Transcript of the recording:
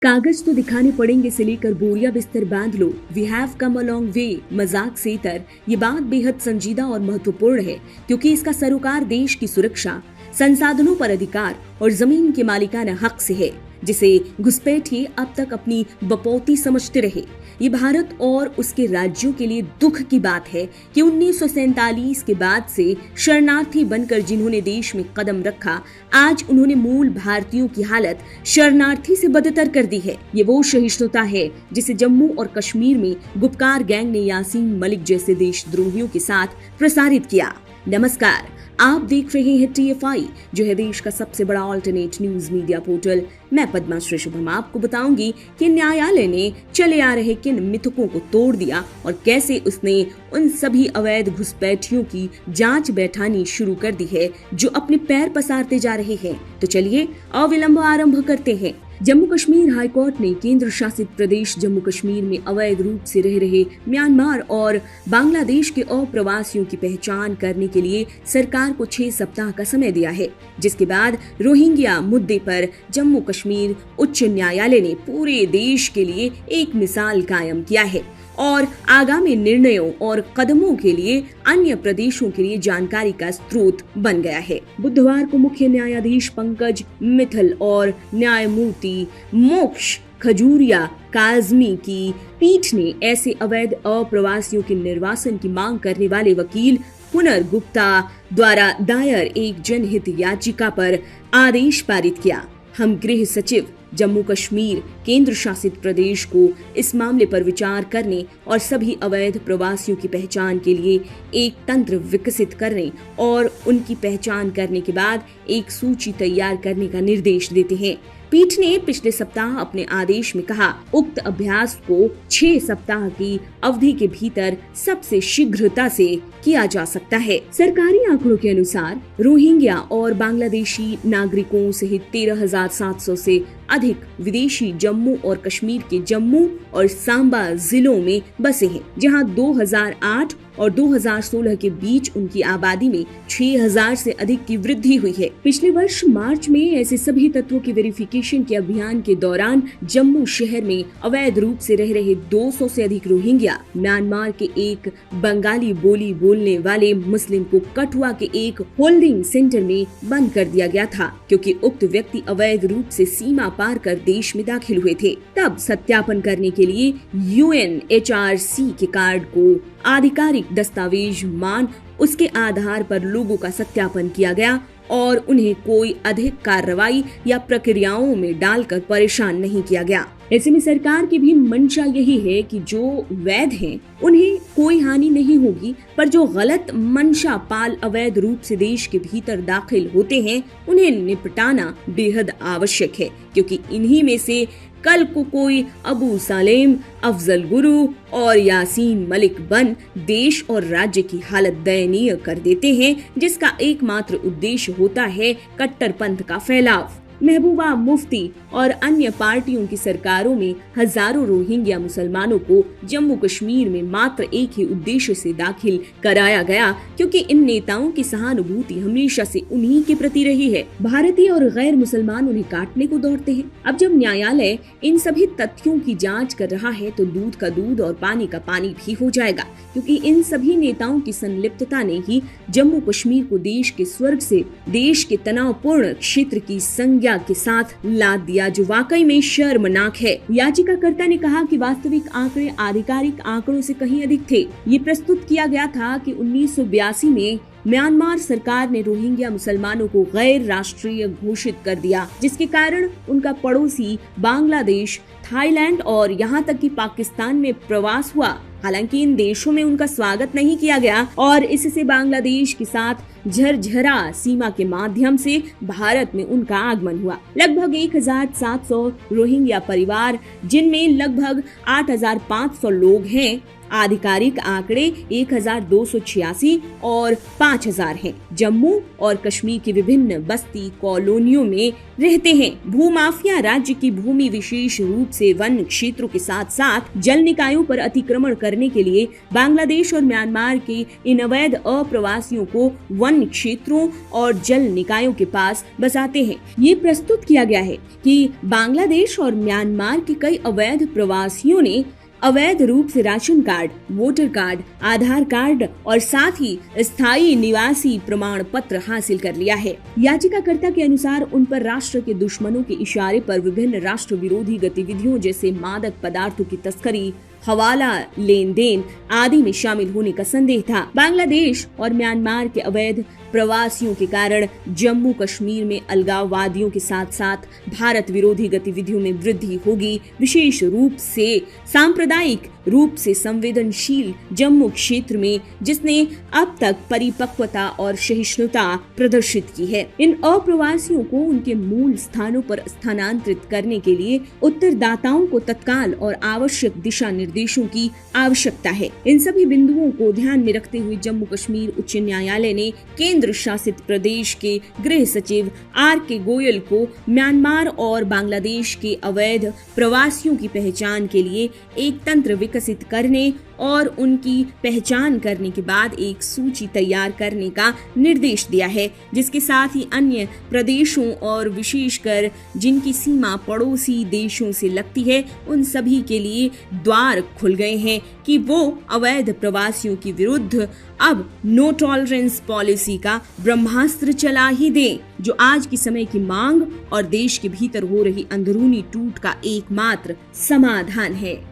कागज तो दिखाने पड़ेंगे से लेकर बोरिया बिस्तर बांध लो, we have come a long way मजाक से इतर ये बात बेहद संजीदा और महत्वपूर्ण है क्योंकि इसका सरोकार देश की सुरक्षा, संसाधनों पर अधिकार और जमीन के मालिकाना हक से है, जिसे घुसपैठिए अब तक अपनी बपौती समझते रहे। ये भारत और उसके राज्यों के लिए दुख की बात है कि 1947 के बाद से शरणार्थी बनकर जिन्होंने देश में कदम रखा, आज उन्होंने मूल भारतीयों की हालत शरणार्थी से बदतर कर दी है। ये वो सहिष्णुता है जिसे जम्मू और कश्मीर में गुपकार गैंग ने यासीन मलिक जैसे देशद्रोहियों के साथ प्रसारित किया। नमस्कार, आप देख रहे हैं TFI, जो है देश का सबसे बड़ा ऑल्टरनेट न्यूज मीडिया पोर्टल। मैं पद्माश्री शुभम आपको बताऊंगी कि न्यायालय ने चले आ रहे किन मिथकों को तोड़ दिया और कैसे उसने उन सभी अवैध घुसपैठियों की जांच बैठानी शुरू कर दी है जो अपने पैर पसारते जा रहे हैं। तो चलिए अविलंब आरंभ करते हैं। जम्मू कश्मीर हाईकोर्ट ने केंद्र शासित प्रदेश जम्मू कश्मीर में अवैध रूप से रह रहे म्यांमार और बांग्लादेश के अप्रवासियों की पहचान करने के लिए सरकार को 6 सप्ताह का समय दिया है, जिसके बाद रोहिंग्या मुद्दे पर जम्मू कश्मीर उच्च न्यायालय ने पूरे देश के लिए एक मिसाल कायम किया है और आगामी निर्णयों और कदमों के लिए अन्य प्रदेशों के लिए जानकारी का स्रोत बन गया है। बुधवार को मुख्य न्यायाधीश पंकज मित्तल और न्यायमूर्ति मोक्ष खजूरिया काजमी की पीठ ने ऐसे अवैध अप्रवासियों के निर्वासन की मांग करने वाले वकील पुनर गुप्ता द्वारा दायर एक जनहित याचिका पर आदेश पारित किया। हम गृह सचिव जम्मू कश्मीर केंद्र शासित प्रदेश को इस मामले पर विचार करने और सभी अवैध प्रवासियों की पहचान के लिए एक तंत्र विकसित करने और उनकी पहचान करने के बाद एक सूची तैयार करने का निर्देश देते हैं। पीठ ने पिछले सप्ताह अपने आदेश में कहा, उक्त अभ्यास को 6 सप्ताह की अवधि के भीतर सबसे शीघ्रता से किया जा सकता है। सरकारी आंकड़ों के अनुसार रोहिंग्या और बांग्लादेशी नागरिकों सहित 13,700 से अधिक विदेशी जम्मू और कश्मीर के जम्मू और सांबा जिलों में बसे हैं, जहां 2008 और 2016 के बीच उनकी आबादी में 6,000 से अधिक की वृद्धि हुई है। पिछले वर्ष मार्च में ऐसे सभी तत्वों की वेरिफिकेशन के अभियान के दौरान जम्मू शहर में अवैध रूप से रह रहे 200 से अधिक रोहिंग्या, म्यांमार के एक बंगाली बोली बोलने वाले मुस्लिम को कठुआ के एक होल्डिंग सेंटर में बंद कर दिया गया था, क्योंकि उक्त व्यक्ति अवैध रूप से सीमा पार कर देश में दाखिल हुए थे। तब सत्यापन करने के लिए UNHRC के कार्ड को आधिकारिक दस्तावेज मान उसके आधार पर लोगों का सत्यापन किया गया और उन्हें कोई अधिक कार्रवाई या प्रक्रियाओं में डालकर परेशान नहीं किया गया। ऐसे में सरकार की भी मंशा यही है कि जो वैध हैं उन्हें कोई हानि नहीं होगी, पर जो गलत मंशा पाल अवैध रूप से देश के भीतर दाखिल होते हैं उन्हें निपटाना बेहद आवश्यक है, क्योंकि इन्हीं में से कल को कोई अबू सालेम, अफजल गुरु और यासीन मलिक बन देश और राज्य की हालत दयनीय कर देते हैं, जिसका एकमात्र उद्देश्य होता है कट्टरपंथ का फैलाव। महबूबा मुफ्ती और अन्य पार्टियों की सरकारों में हजारों रोहिंग्या मुसलमानों को जम्मू कश्मीर में मात्र एक ही उद्देश्य से दाखिल कराया गया, क्योंकि इन नेताओं की सहानुभूति हमेशा से उन्हीं के प्रति रही है। भारतीय और गैर मुसलमान उन्हें काटने को दौड़ते हैं। अब जब न्यायालय इन सभी तथ्यों की जांच कर रहा है तो दूध का दूध और पानी का पानी भी हो जाएगा, क्योंकि इन सभी नेताओं की संलिप्तता ने ही जम्मू कश्मीर को देश के स्वर्ग से देश के तनावपूर्ण क्षेत्र की संज्ञा के साथ लाद दिया, जो वाकई में शर्मनाक है। याचिकाकर्ता ने कहा कि वास्तविक आंकड़े आधिकारिक आंकड़ों से कहीं अधिक थे। ये प्रस्तुत किया गया था कि 1982 में म्यांमार सरकार ने रोहिंग्या मुसलमानों को गैर राष्ट्रीय घोषित कर दिया, जिसके कारण उनका पड़ोसी बांग्लादेश, थाईलैंड और यहाँ तक कि पाकिस्तान में प्रवास हुआ। हालांकि इन देशों में उनका स्वागत नहीं किया गया और इससे बांग्लादेश के साथ झरझरा सीमा के माध्यम से भारत में उनका आगमन हुआ। लगभग 1,700 रोहिंग्या परिवार, जिनमें लगभग 8,500 लोग हैं, आधिकारिक आंकड़े 1,286 और 5,000 हैं। जम्मू और कश्मीर की विभिन्न बस्ती कॉलोनियों में रहते हैं। भूमाफिया राज्य की भूमि विशेष रूप से वन क्षेत्रों के साथ साथ जल निकायों पर अतिक्रमण करने के लिए बांग्लादेश और म्यांमार के इन अवैध अप्रवासियों को वन वन क्षेत्रों और जल निकायों के पास बसाते हैं। ये प्रस्तुत किया गया है कि बांग्लादेश और म्यांमार के कई अवैध प्रवासियों ने अवैध रूप से राशन कार्ड, वोटर कार्ड, आधार कार्ड और साथ ही स्थायी निवासी प्रमाण पत्र हासिल कर लिया है। याचिकाकर्ता के अनुसार उन पर राष्ट्र के दुश्मनों के इशारे पर विभिन्न राष्ट्र विरोधी गतिविधियों जैसे मादक पदार्थों की तस्करी, हवाला लेन देन आदि में शामिल होने का संदेह था। बांग्लादेश और म्यांमार के अवैध प्रवासियों के कारण जम्मू कश्मीर में अलगाववादियों के साथ साथ भारत विरोधी गतिविधियों में वृद्धि होगी। विशेष रूप से सांप्रदायिक रूप से संवेदनशील जम्मू क्षेत्र में, जिसने अब तक परिपक्वता और सहिष्णुता प्रदर्शित की है। इन अप्रवासियों को उनके मूल स्थानों पर स्थानांतरित करने के लिए उत्तरदाताओं को तत्काल और आवश्यक दिशा निर्देशों की आवश्यकता है। इन सभी बिंदुओं को ध्यान में रखते हुए जम्मू कश्मीर उच्च न्यायालय ने केंद्र शासित प्रदेश के गृह सचिव R.K. गोयल को म्यांमार और बांग्लादेश के अवैध प्रवासियों की पहचान के लिए एक तंत्र विकसित करने और उनकी पहचान करने के बाद एक सूची तैयार करने का निर्देश दिया है, जिसके साथ ही अन्य प्रदेशों और विशेषकर जिनकी सीमा पड़ोसी देशों से लगती है उन सभी के लिए द्वार खुल गए हैं कि वो अवैध प्रवासियों के विरुद्ध अब नो टॉलरेंस पॉलिसी का ब्रह्मास्त्र चला ही दें, जो आज की समय की मांग और देश के भीतर हो रही अंदरूनी टूट का एकमात्र समाधान है।